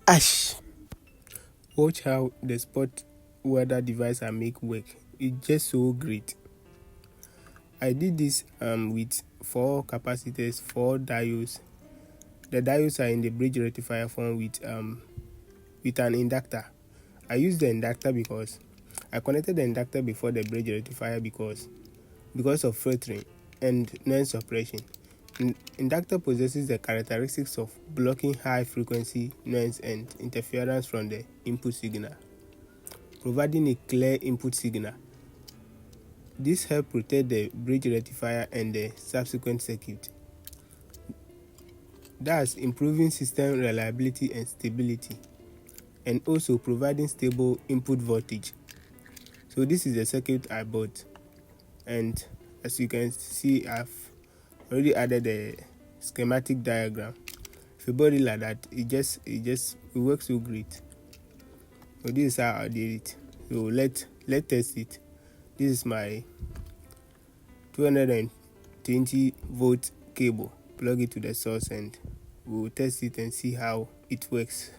Ash! Watch how the spot welder device I make work. It's just so great. I did this with 4 capacitors, 4 diodes. The diodes are in the bridge rectifier form with an inductor. I used the inductor because I connected the inductor before the bridge rectifier because of filtering and noise suppression. Inductor possesses the characteristics of blocking high frequency noise and interference from the input signal, providing a clear input signal. This helps protect the bridge rectifier and the subsequent circuit, thus improving system reliability and stability, and also providing stable input voltage. So this is the circuit I bought, and as you can see, I've already added the schematic diagram. If you bought it like that, it works so great. So this is how I did it. So let's test it. This is my 220 volt cable. Plug it to the source and we'll test it and see how it works.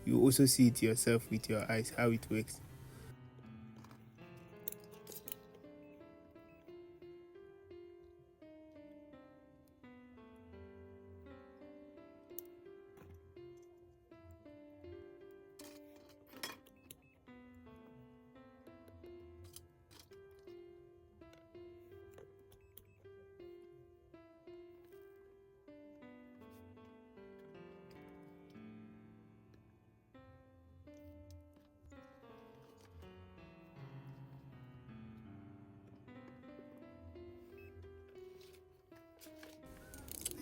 You also see it yourself with your eyes how it works.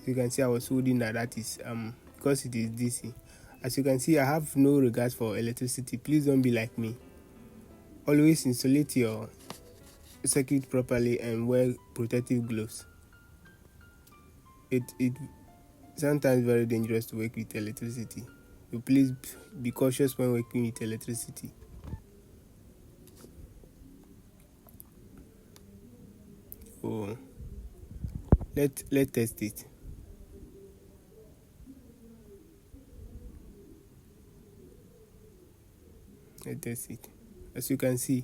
You can see I was holding that is because it is DC. As you can see, I have no regards for electricity. Please don't be like me. Always insulate your circuit properly and wear protective gloves. It sometimes very dangerous to work with electricity. So please be cautious when working with electricity. So let's test it. Let's test it. As you can see,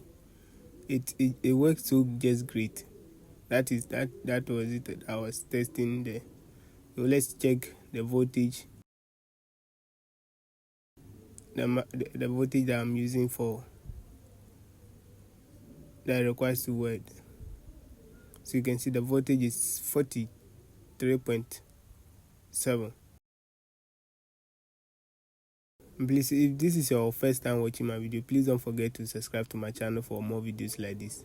it works so just great. That was it that I was testing there. So let's check the voltage. The voltage that I'm using for that requires to weld. So you can see the voltage is 43.7. Please, if this is your first time watching my video, please don't forget to subscribe to my channel for more videos like this.